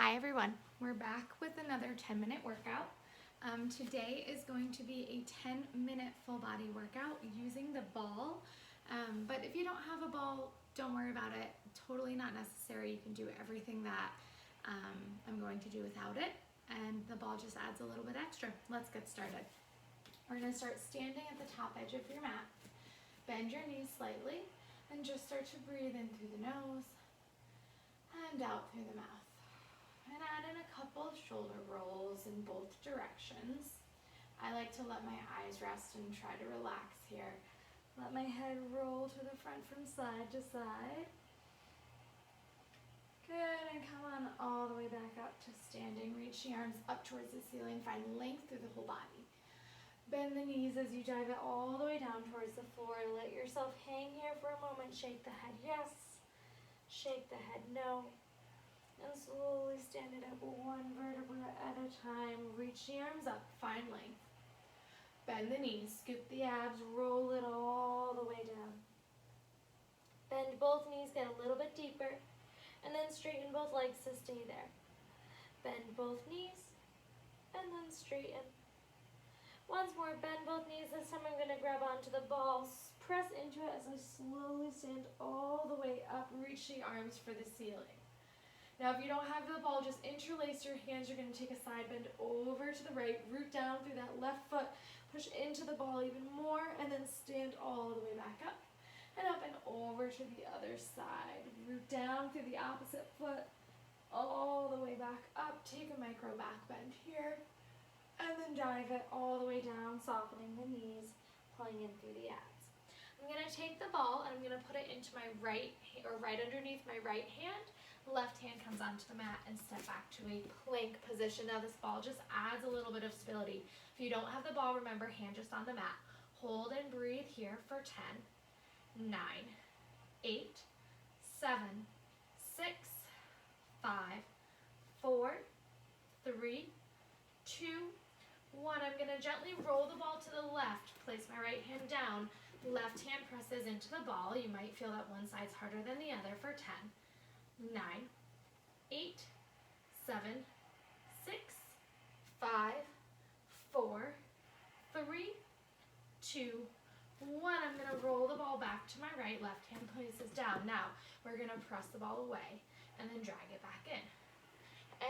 Hi everyone, we're back with another 10-minute workout. Today is going to be a 10-minute full body workout using the ball, but if you don't have a ball, don't worry about it. Totally not necessary. You can do everything that I'm going to do without it, and the ball just adds a little bit extra. Let's get started. We're going to start standing at the top edge of your mat. Bend your knees slightly and just start to breathe in through the nose and out through the mouth. And add in a couple of shoulder rolls in both directions. I like to let my eyes rest and try to relax here. Let my head roll to the front from side to side. Good, and come on all the way back up to standing. Reach the arms up towards the ceiling. Find length through the whole body. Bend the knees as you drive it all the way down towards the floor. Let yourself hang here for a moment. Shake the head yes. Shake the head no. And slowly stand it up one vertebra at a time. Reach the arms up, find length. Bend the knees, scoop the abs, roll it all the way down. Bend both knees, get a little bit deeper, and then straighten both legs to stay there. Bend both knees, and then straighten. Once more, bend both knees. This time I'm going to grab onto the ball, press into it as I slowly stand all the way up. Reach the arms for the ceiling. Now, if you don't have the ball, just interlace your hands. You're going to take a side bend over to the right, root down through that left foot, push into the ball even more, and then stand all the way back up and up and over to the other side. Root down through the opposite foot, all the way back up. Take a micro back bend here, and then dive it all the way down, softening the knees, pulling in through the abs. I'm going to take the ball and I'm going to put it into my right underneath my right hand. Left hand comes onto the mat and step back to a plank position. Now this ball just adds a little bit of stability. If you don't have the ball, remember, hand just on the mat. Hold and breathe here for 10, 9, 8, 7, 6, 5, 4, 3, 2, 1. I'm going to gently roll the ball to the left. Place my right hand down. Left hand presses into the ball. You might feel that one side's harder than the other for 10, 9, 8, 7, 6, 5, 4, 3, 2, 1. I'm going to roll the ball back to my right. Left hand places down. Now, we're going to press the ball away and then drag it back in.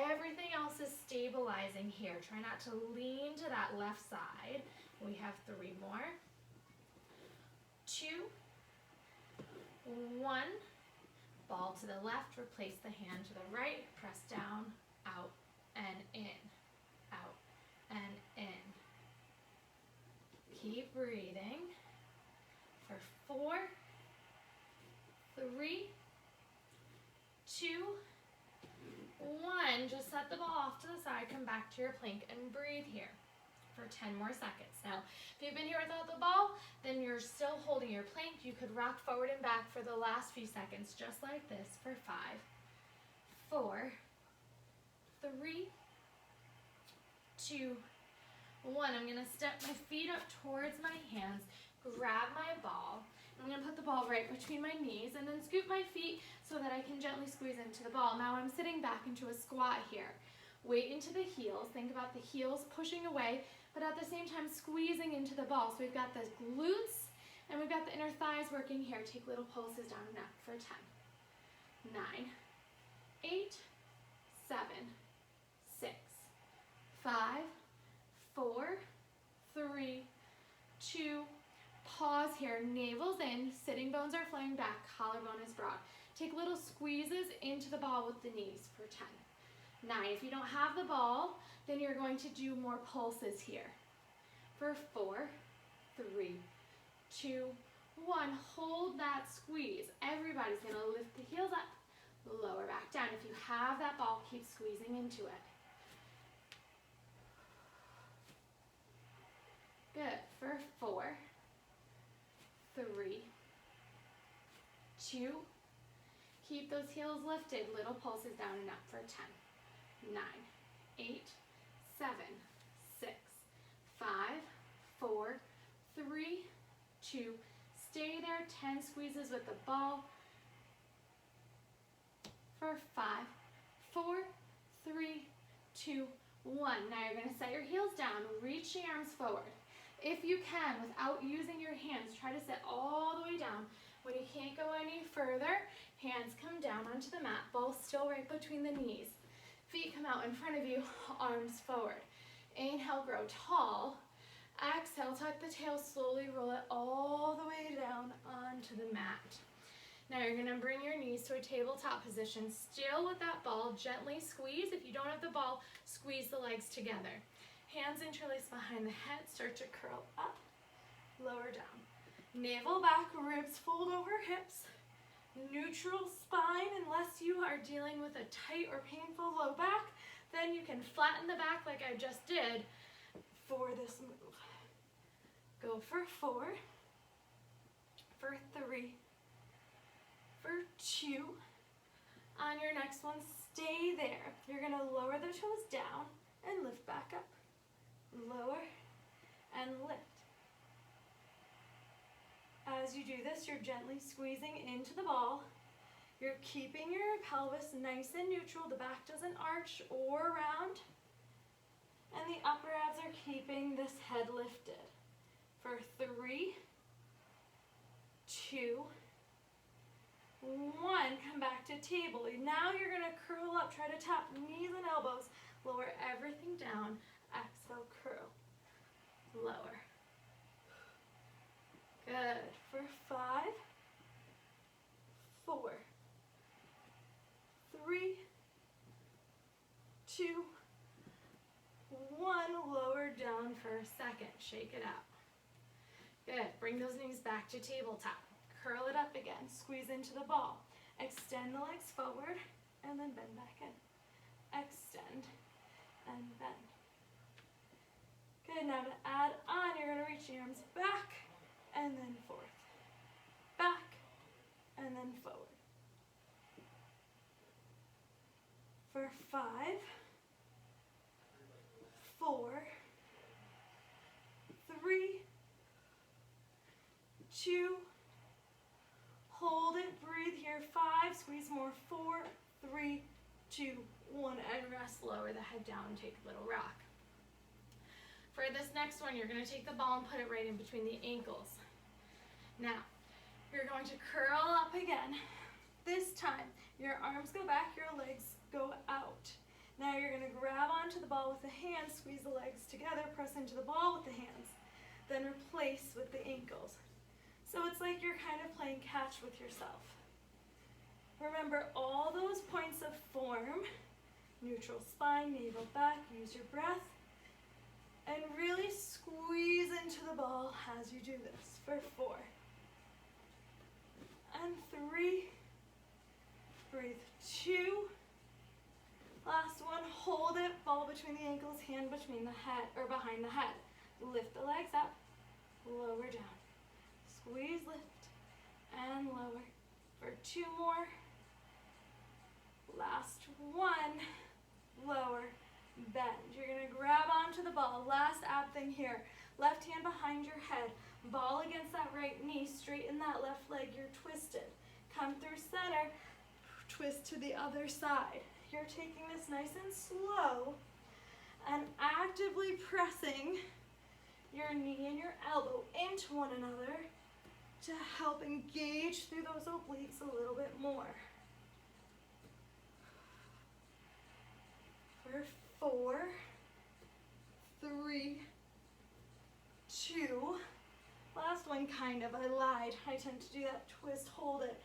Everything else is stabilizing here. Try not to lean to that left side. We have 3 more. 2, 1. Ball to the left, replace the hand to the right, press down, out, and in, out, and in. Keep breathing for 4, 3, 2, 1. Just set the ball off to the side, come back to your plank, and breathe here for 10 more seconds. Now, if you've been here without the ball, then you're still holding your plank. You could rock forward and back for the last few seconds, just like this, for 5, 4, 3, 2, 1. I'm going to step my feet up towards my hands, grab my ball. I'm going to put the ball right between my knees and then scoop my feet so that I can gently squeeze into the ball. Now I'm sitting back into a squat here. Weight into the heels. Think about the heels pushing away, but at the same time squeezing into the ball. So we've got the glutes and we've got the inner thighs working here. Take little pulses down and up for 10, 9, 8, 7, 6, 5, 4, 3, 2, pause here. Navel's in, sitting bones are flaring back, collarbone is broad. Take little squeezes into the ball with the knees for 10, 9. If you don't have the ball, then you're going to do more pulses here. For 4, 3, 2, 1. Hold that squeeze. Everybody's going to lift the heels up, lower back down. If you have that ball, keep squeezing into it. Good. For 4, 3, 2. Keep those heels lifted. Little pulses down and up for 10, 9, 8, 7, 6, 5, 4, 3, 2. Stay there. 10 squeezes with the ball. For 5, 4, 3, 2, 1. Now you're going to set your heels down, reach the arms forward. If you can, without using your hands, try to sit all the way down. When you can't go any further, hands come down onto the mat, ball still right between the knees. Feet come out in front of you, arms forward. Inhale, grow tall. Exhale, tuck the tail, slowly roll it all the way down onto the mat. Now you're going to bring your knees to a tabletop position. Still with that ball, gently squeeze. If you don't have the ball, squeeze the legs together. Hands interlace behind the head, start to curl up, lower down. Navel back, ribs fold over hips. Neutral spine, unless you are dealing with a tight or painful low back, then you can flatten the back like I just did for this move. Go for 4, for 3, for 2. On your next one, stay there. You're going to lower the toes down and lift back up. Lower and lift. As you do this, you're gently squeezing into the ball. You're keeping your pelvis nice and neutral. The back doesn't arch or round. And the upper abs are keeping this head lifted. For 3, 2, 1. Come back to table. Now you're going to curl up. Try to tap knees and elbows. Lower everything down. Exhale, curl. Lower. Good. For 5, 4, 3, 2, 1. Lower down for a second. Shake it out. Good. Bring those knees back to tabletop. Curl it up again. Squeeze into the ball. Extend the legs forward and then bend back in. Extend and bend. Good. Now to add on, you're going to reach the arms back and then forth. Back and then forward. For 5, 4, 3, 2, hold it, breathe here, 5, squeeze more, 4, 3, 2, 1, and rest, lower the head down, take a little rock. For this next one, you're going to take the ball and put it right in between the ankles. Now, you're going to curl up again. This time, your arms go back, your legs go out. Now you're going to grab onto the ball with the hands, squeeze the legs together, press into the ball with the hands, then replace with the ankles. So it's like you're kind of playing catch with yourself. Remember all those points of form, neutral spine, navel back, use your breath, and really squeeze into the ball as you do this for 4. And 3, breathe, 2, last one, hold it, ball between the ankles, hand between the head, or behind the head. Lift the legs up, lower down. Squeeze, lift, and lower. For 2 more. Last one, lower, bend. You're going to grab onto the ball. Last ab thing here. Left hand behind your head. Ball against that right knee. Straighten that left leg. You're twisted. Come through center. Twist to the other side. You're taking this nice and slow and actively pressing your knee and your elbow into one another to help engage through those obliques a little bit more. For 4, 3, 2, last one kind of, I lied. I tend to do that twist, hold it.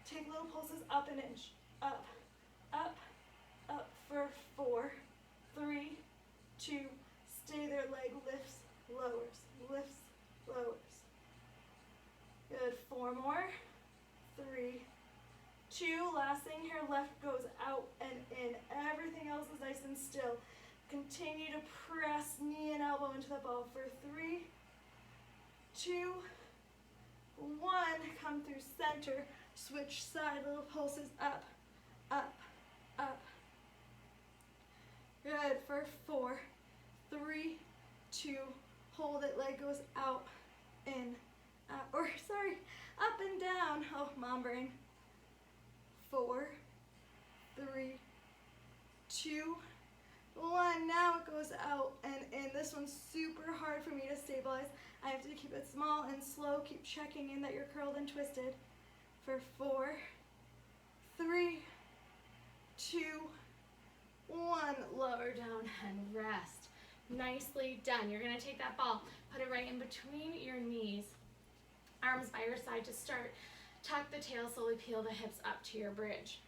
Take little pulses up an inch, up, up, up for 4, 3, 2, stay there, leg lifts, lowers, lifts, lowers. Good, 4 more, 3, 2, last thing here, left goes out and in. Everything else is nice and still. Continue to press knee and elbow into the ball for 3, 2, 1, come through center, switch side, little pulses up, up, up. Good, for 4, 3, 2, hold it, leg goes out, in, up and down. Oh, mom brain. 4, 3, 2, And now it goes out and in. This one's super hard for me to stabilize. I have to keep it small and slow. Keep checking in that you're curled and twisted. For 4, 3, 2, 1. Lower down and rest. Nicely done. You're gonna take that ball, put it right in between your knees. Arms by your side to start. Tuck the tail, slowly peel the hips up to your bridge.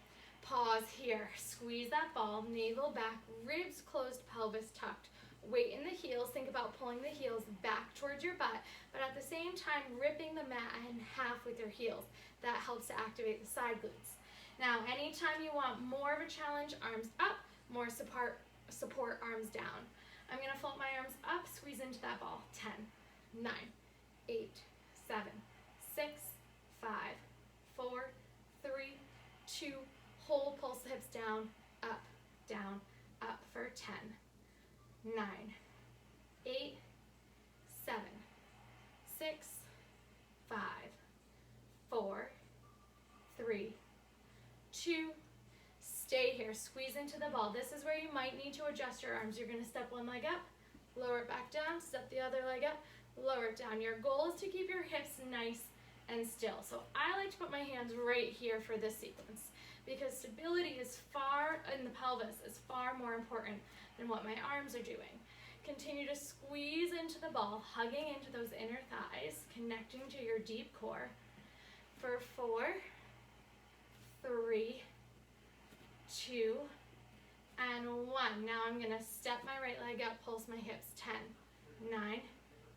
Pause here. Squeeze that ball, navel back, ribs closed, pelvis tucked. Weight in the heels. Think about pulling the heels back towards your butt, but at the same time ripping the mat in half with your heels. That helps to activate the side glutes. Now, anytime you want more of a challenge, arms up, more support arms down. I'm gonna float my arms up, squeeze into that ball. 10, 9, 8, 7, 6, 5, 4, 3, 2, hold, pulse the hips down, up, for 10, 9, 8, 7, 6, 5, 4, 3, 2, stay here, squeeze into the ball. This is where you might need to adjust your arms. You're gonna step one leg up, lower it back down, step the other leg up, lower it down. Your goal is to keep your hips nice and still. So I like to put my hands right here for this sequence because stability is in the pelvis is far more important than what my arms are doing. Continue to squeeze into the ball, hugging into those inner thighs, connecting to your deep core. For 4, 3, 2, and 1. Now I'm gonna step my right leg up, pulse my hips. 10, 9,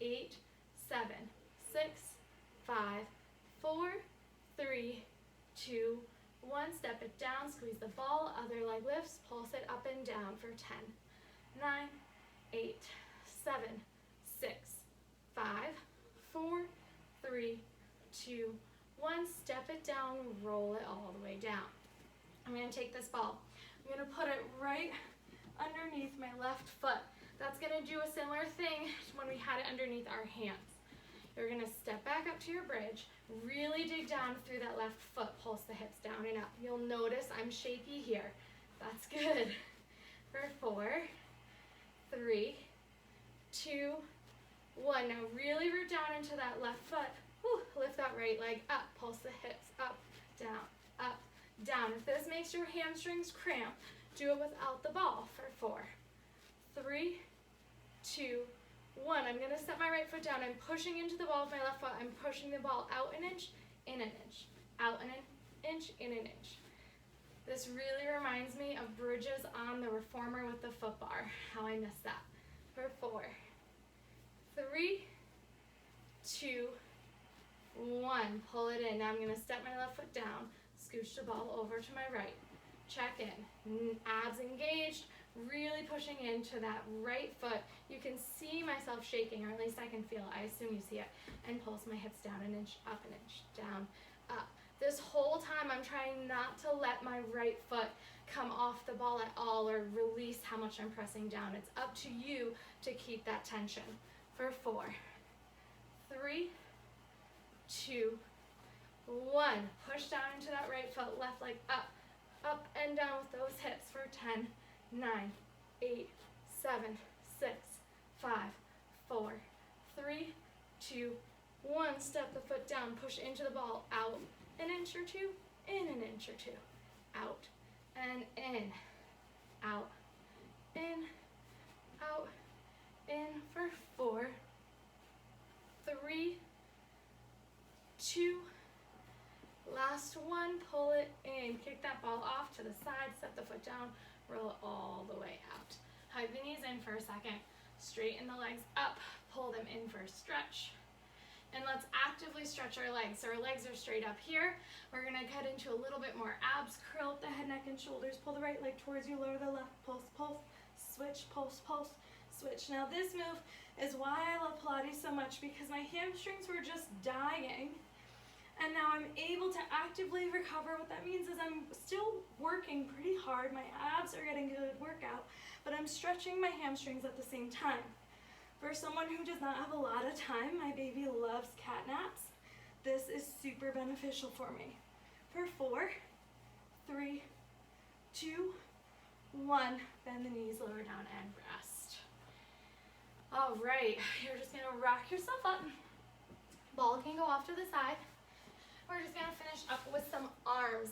8, 7, 6, 5, 4, 3, 2, 1. Step it down, squeeze the ball, other leg lifts, pulse it up and down for 10, 9, 8, 7, 6, 5, 4, 3, 2, 1. Step it down, roll it all the way down. I'm gonna take this ball, I'm gonna put it right underneath my left foot. That's gonna do a similar thing to when we had it underneath our hands. You're gonna step back up to your bridge, really dig down through that left foot, pulse the hips down and up. You'll notice I'm shaky here. That's good. For 4, 3, 2, 1. Now really root down into that left foot. Whew, lift that right leg up, pulse the hips up, down. If this makes your hamstrings cramp, do it without the ball. For 4, 3, 2, 1. I'm gonna step my right foot down. I'm pushing into the ball with my left foot. I'm pushing the ball out an inch, in an inch, out an inch, in an inch. This really reminds me of bridges on the reformer with the foot bar, how I missed that. For 4, 3, 2, 1. Pull it in. Now I'm gonna step my left foot down, scooch the ball over to my right. Check in. Abs engaged, really pushing into that right foot. You can see myself shaking, or at least I can feel it. I assume you see it. And pulse my hips down an inch, up an inch, down, up. This whole time I'm trying not to let my right foot come off the ball at all or release how much I'm pressing down. It's up to you to keep that tension. For 4, 3, 2, 1. Push down into that right foot, left leg up and down with those hips for 10, 9, 8, 7, 6, 5, 4, 3, 2, 1. Step the foot down, push into the ball, out an inch or two, in an inch or two, out and in, out, in, out, in. For 4, 3, 2, last one, pull it in, kick that ball off to the side, step the foot down, roll it all the way out. Hug the knees in for a second, straighten the legs up, pull them in for a stretch. And let's actively stretch our legs. So our legs are straight up here. We're gonna cut into a little bit more abs, curl up the head, neck, and shoulders, pull the right leg towards you, lower the left, pulse, pulse, switch, pulse, pulse, switch. Now this move is why I love Pilates so much, because my hamstrings were just dying. And now I'm able to actively recover. What that means is I'm still working pretty hard. My abs are getting a good workout, but I'm stretching my hamstrings at the same time. For someone who does not have a lot of time, my baby loves cat naps, this is super beneficial for me. For 4, 3, 2, 1, bend the knees, lower down, and rest. All right, you're just gonna rock yourself up. Ball can go off to the side. We're just gonna finish up with some arms,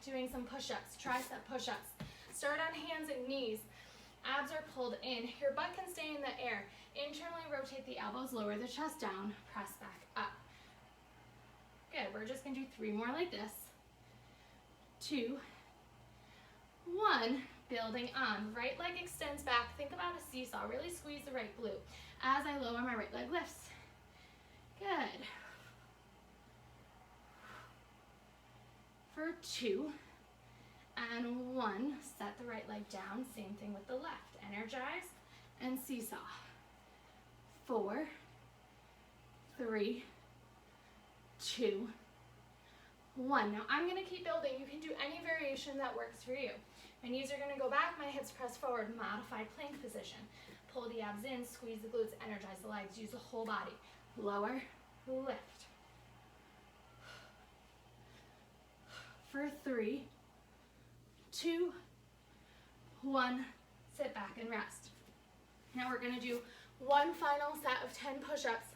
doing some push-ups, tricep push-ups. Start on hands and knees. Abs are pulled in. Your butt can stay in the air. Internally rotate the elbows, lower the chest down, press back up. Good, we're just gonna do 3 more like this. 2, 1, building on. Right leg extends back. Think about a seesaw. Really squeeze the right glute as I lower my right leg lifts. Good. For 2 and 1, set the right leg down. Same thing with the left. Energize and seesaw. 4, 3, 2, 1. Now I'm going to keep building. You can do any variation that works for you. My knees are going to go back, my hips press forward, modified plank position. Pull the abs in, squeeze the glutes, energize the legs, use the whole body. Lower, lift. For 3, 2, 1, sit back and rest. Now we're going to do one final set of 10 push-ups,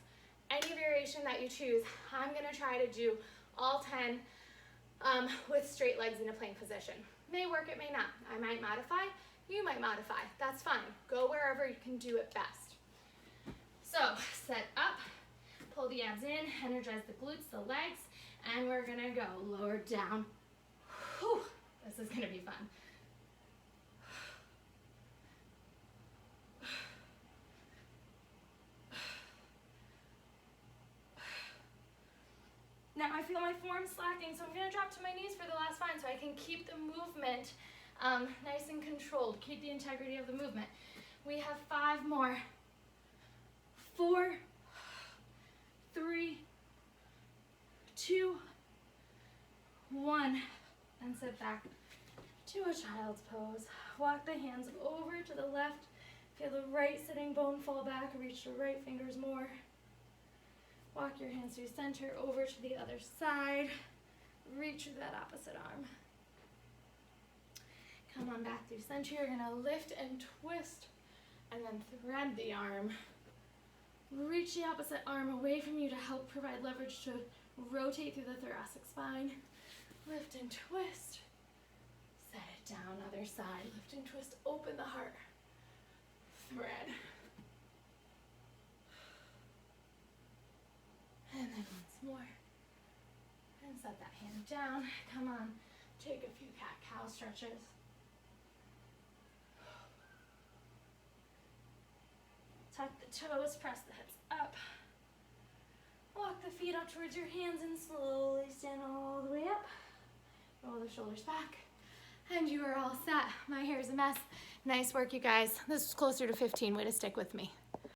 any variation that you choose. I'm going to try to do all 10 with straight legs in a plank position. May work, it may not. I might modify, you might modify. That's fine. Go wherever you can do it best. So set up, pull the abs in, energize the glutes, the legs, and we're going to go lower down. Whew, this is going to be fun. Now I feel my form slacking, so I'm going to drop to my knees for the last one so I can keep the movement nice and controlled, keep the integrity of the movement. We have 5 more. 4, 3, 2, 1, and sit back to a child's pose. Walk the hands over to the left. Feel the right sitting bone fall back, reach the right fingers more. Walk your hands through center over to the other side. Reach through that opposite arm. Come on back through center. You're gonna lift and twist and then thread the arm. Reach the opposite arm away from you to help provide leverage to rotate through the thoracic spine. Lift and twist. Set it down, other side. Lift and twist, open the heart. Thread. And then once more. And set that hand down. Come on, take a few cat-cow stretches. Tuck the toes, press the hips up. Walk the feet up towards your hands and slowly stand all the way up. Roll the shoulders back. And you are all set. My hair is a mess. Nice work, you guys. This was closer to 15. Way to stick with me.